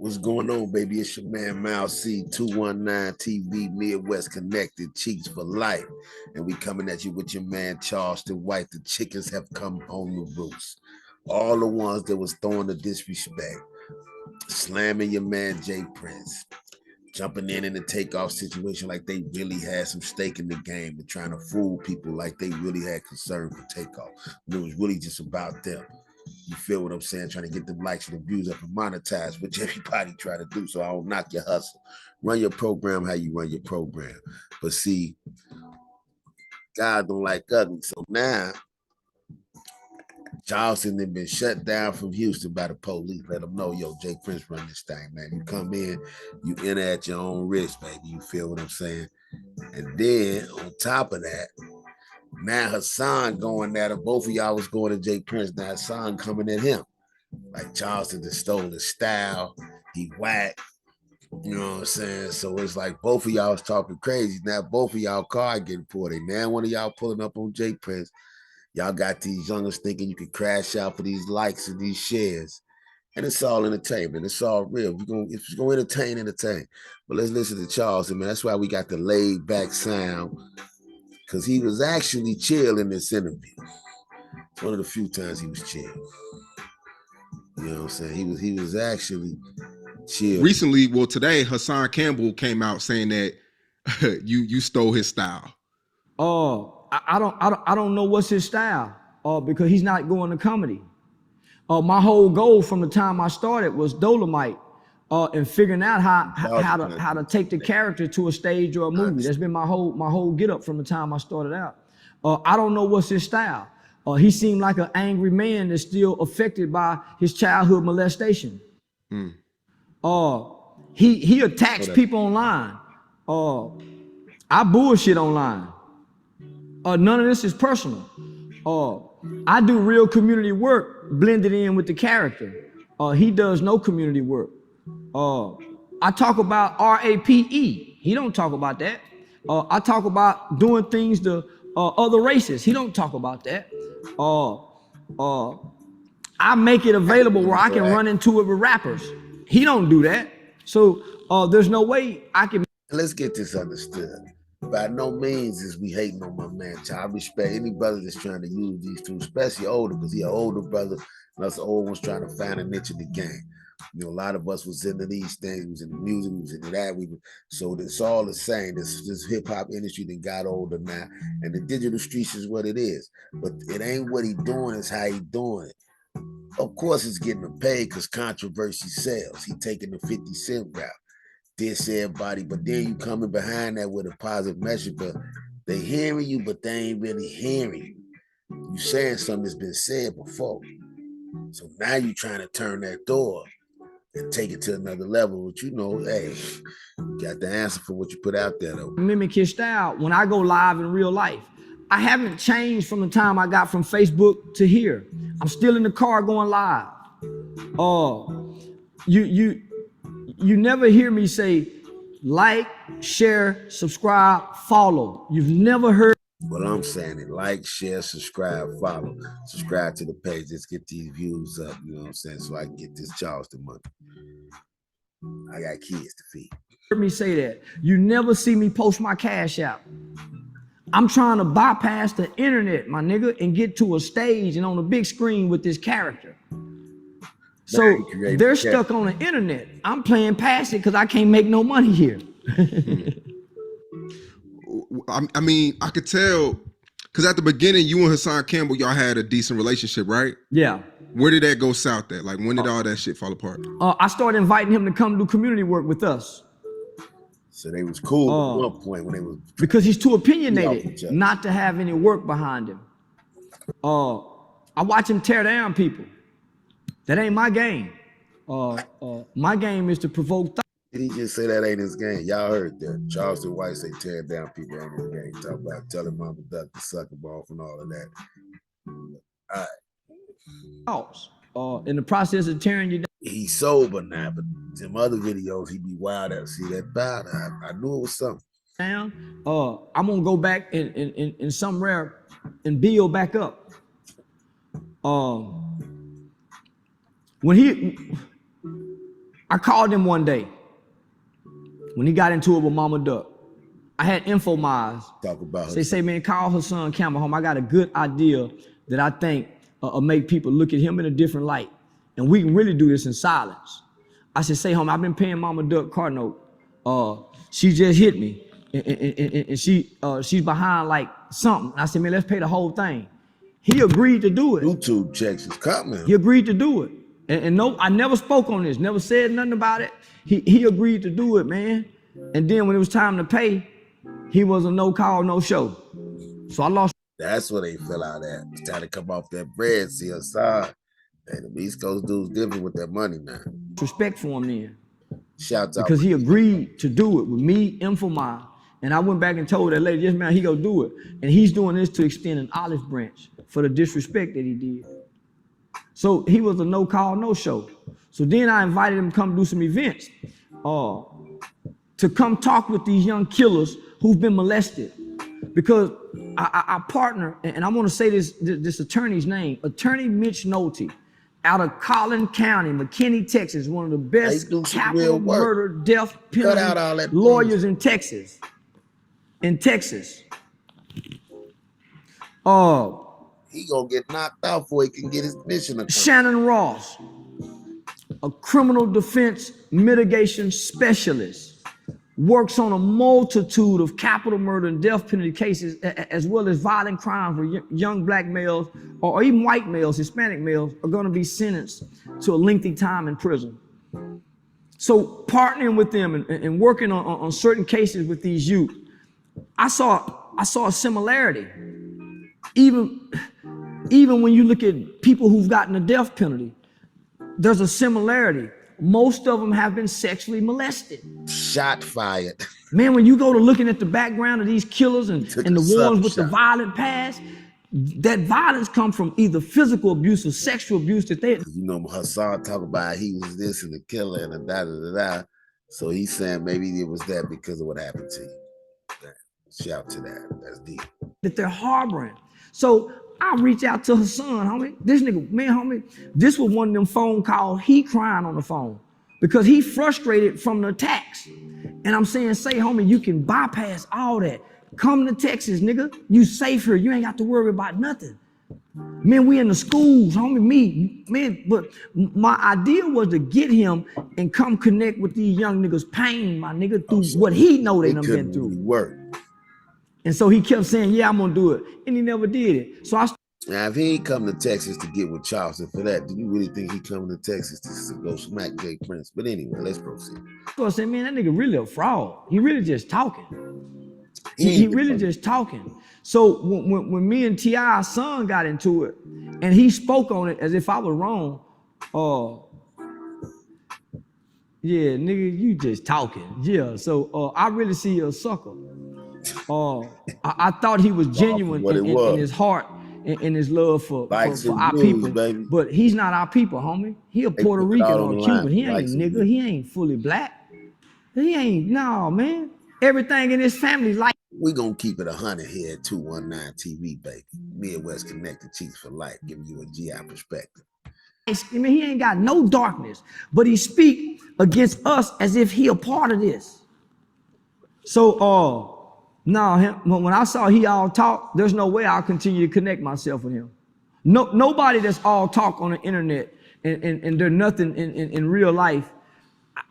What's going on, baby? It's your man Mal C, 219 TV, Midwest Connected, Cheeks for Life. And we coming at you with your man Charleston White. The chickens have come home to roost. All the ones that was throwing the disrespect, slamming your man Jay Prince, jumping in the takeoff situation like they really had some stake in the game and trying to fool people like they really had concern for takeoff. It was really just about them. You feel what I'm saying? Trying to get them likes and the views up and monetize, which everybody try to do. So I don't knock your hustle. Run your program how you run your program. But see, God don't like ugly. So now, Charleston has been shut down from Houston by the police. Let them know, yo, Jay Prince run this thing, man. You come in, you enter at your own risk, baby. You feel what I'm saying? And then on top of that, now Hassan going at him. Both of y'all was going to Jay Prince. Now Hassan coming at him. Like Charleston just stole his style. He whacked. You know what I'm saying? So it's like both of y'all was talking crazy. Now both of y'all car getting pulled. Now one of y'all pulling up on Jay Prince. Y'all got these youngers thinking you can crash out for these likes and these shares. And it's all entertainment. It's all real. If you're gonna entertain. But let's listen to Charleston, man. That's why we got the laid back sound. Because he was actually chill in this interview. It's one of the few times he was chill. You know what I'm saying? He was actually chill. Recently, well, today, Hassan Cambell came out saying that you stole his style. I don't know what's his style. Because he's not going to comedy. My whole goal from the time I started was Dolomite. And figuring out how to take the character to a stage or a movie. That's been my whole get up from the time I started out. I don't know what's his style. He seemed like an angry man that's still affected by his childhood molestation. He attacks people online. I bullshit online. None of this is personal. I do real community work blended in with the character. He does no community work. I talk about RAPE. He don't talk about that. I talk about doing things to other races. He don't talk about that. I make it available where I can run into it with rappers. He don't do that. So there's no way I can. Let's get this understood. By no means is we hating on my man. I respect any brother that's trying to use these two, especially older, because he an older brother, and us old ones trying to find a niche in the game. You know, a lot of us was into these things, was in the music, was into that. So it's all the same. This hip hop industry that got older now, and the digital streets is what it is. But it ain't what he doing; it's how he doing it. Of course, it's getting him paid because controversy sells. He taking the 50 Cent route, diss everybody, but then you coming behind that with a positive message. But they hearing you, but they ain't really hearing you. You saying something that's been said before. So now you trying to turn that door and take it to another level, which you know, hey, you got the answer for what you put out there though. Mimic his style when I go live in real life. I haven't changed from the time I got from Facebook to here. I'm still in the car going live. You never hear me say like, share, subscribe, follow. You've never heard. Well, I'm saying it. Like, share, subscribe, follow. Subscribe to the page. Let's get these views up, you know what I'm saying, so I can get this Charleston money. I got kids to feed. Heard me say that. You never see me post my cash out. I'm trying to bypass the internet, my nigga, and get to a stage and on a big screen with this character. So they're stuck on the internet. I'm playing past it because I can't make no money here. I mean, I could tell, because at the beginning, you and Hassan Cambell, y'all had a decent relationship, right? Yeah. Where did that go south at? Like, when did all that shit fall apart? I started inviting him to come do community work with us. So they was cool at one point when they was. Because he's too opinionated not to have any work behind him. I watch him tear down people. That ain't my game. My game is to provoke thought. Did he just say that ain't his game? Y'all heard that. Charleston White say tearing down people ain't his game. Talk about telling Mama Duck to suck him off and all of that. All right. In the process of tearing you down. He's sober now, but some other videos he be wild at. See that bad? I knew it was something. Down. I'm gonna go back and somewhere and build back up. When I called him one day when he got into it with Mama Duck. I had info miles. Talk about Say, man, call Hassan Cambell home. I got a good idea that I think will make people look at him in a different light. And we can really do this in silence. I said, say, home, I've been paying Mama Duck car note. She just hit me. And she's behind like something. I said, man, let's pay the whole thing. He agreed to do it. YouTube checks is coming. He agreed to do it. And no, I never spoke on this, never said nothing about it. He agreed to do it, man. And then when it was time to pay, he was a no call, no show. So I lost. That's what they fell out at. It's time to come off that bread, see us side. And the East Coast dudes different with their money now. Respect for him then. Shout out. Because he agreed to do it with me, Infomile. And I went back and told that lady, yes, man, he gonna do it. And he's doing this to extend an olive branch for the disrespect that he did. So he was a no call, no show. So then I invited him to come do some events, to come talk with these young killers who've been molested. Because I partner, and I want to say this attorney's name, Attorney Mitch Nolte, out of Collin County, McKinney, Texas, one of the best capital murder, death penalty lawyers in Texas. He gonna get knocked out before he can get his mission accomplished. Shannon Ross, a criminal defense mitigation specialist, works on a multitude of capital murder and death penalty cases, as well as violent crimes where young black males or even white males, Hispanic males, are going to be sentenced to a lengthy time in prison. So partnering with them and working on certain cases with these youth, I saw a similarity. Even when you look at people who've gotten the death penalty, there's a similarity. Most of them have been sexually molested. Shot fired. Man, when you go to looking at the background of these killers and the ones with the violent past, that violence comes from either physical abuse or sexual abuse that they... You know, Hassan talk about he was this and the killer and the da-da-da-da. So he's saying maybe it was that because of what happened to you. Shout to that. That's deep. That they're harboring. So I reach out to Hassan, homie. This nigga, man, homie, this was one of them phone calls, he crying on the phone because he frustrated from the attacks. And I'm saying, say, homie, you can bypass all that. Come to Texas, nigga. You safe here. You ain't got to worry about nothing. Man, we in the schools, homie, man. But my idea was to get him and come connect with these young niggas' pain, my nigga, through what he know they done been through. Work. And so he kept saying, yeah, I'm gonna do it. And he never did it. So now, if he ain't come to Texas to get with Charleston for that, do you really think he coming to Texas to go smack Jay Prince? But anyway, let's proceed. So I said, man, that nigga really a fraud. He really just talking. He really just talking. So when me and T.I.'s son got into it, and he spoke on it as if I was wrong, yeah, nigga, you just talking. Yeah, so I really see you a sucker. I thought he was genuine in his heart and his love for our people, baby. But he's not our people, homie. He a Puerto Rican or Cuban. He ain't nigga. He ain't fully black. He ain't, no, man. Everything in his family's like. We gonna keep it 100 here at 219 TV, baby. Midwest Connected Chiefs for life, giving you a GI perspective. I mean, he ain't got no darkness, but he speak against us as if he a part of this. So, no, when I saw he all talk, there's no way I'll continue to connect myself with him. Nobody that's all talk on the internet and they're nothing in real life.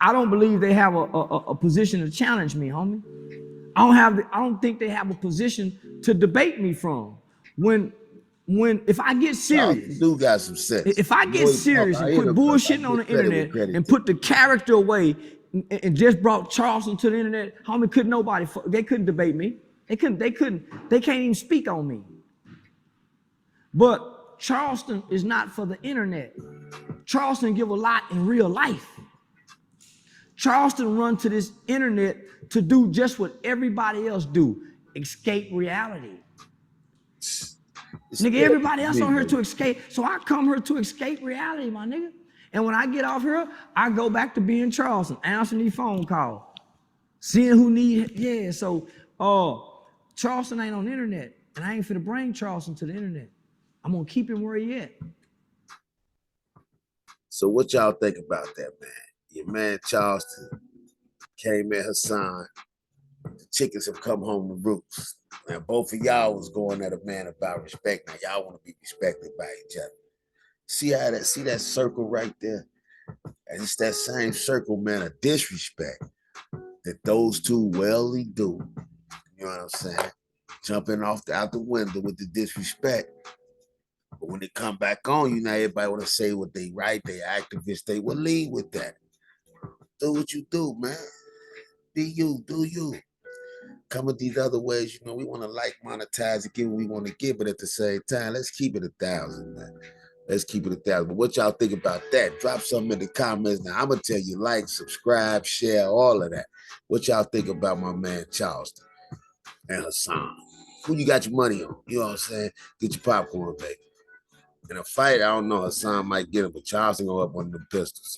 I don't believe they have a position to challenge me, homie. I don't think they have a position to debate me from. If I get serious, you do got some sense. If I get serious and quit bullshitting on the internet and put the character away and just brought Charleston to the internet, homie, they couldn't debate me. They can't even speak on me. But Charleston is not for the internet. Charleston give a lot in real life. Charleston run to this internet to do just what everybody else do, escape reality. Nigga, everybody else on here to escape. So I come here to escape reality, my nigga. And when I get off here, I go back to being Charleston, answering these phone calls, seeing who need, yeah. So Charleston ain't on the internet, and I ain't finna bring Charleston to the internet. I'm gonna keep him where he at. So what y'all think about that, man? your man Charleston came at Hassan. The chickens have come home to roost. Now, both of y'all was going at a man about respect. Now, y'all want to be respected by each other. See that circle right there? And it's that same circle, man, of disrespect that those two wellly do. You know what I'm saying? Jumping out the window with the disrespect. But when they come back on you, now everybody want to say what they right, they activists, they will lead with that. Do what you do, man. Be you, do you. Come with these other ways, you know, we want to monetize and get what we want to get, but at the same time, let's keep it 1,000, man. Let's keep it 1,000. But what y'all think about that? Drop something in the comments. Now, I'm going to tell you, like, subscribe, share, all of that. What y'all think about my man Charleston and Hassan? Who you got your money on? You know what I'm saying? Get your popcorn, baby. In a fight, I don't know. Hassan might get him, but Charleston go up one of the pistols.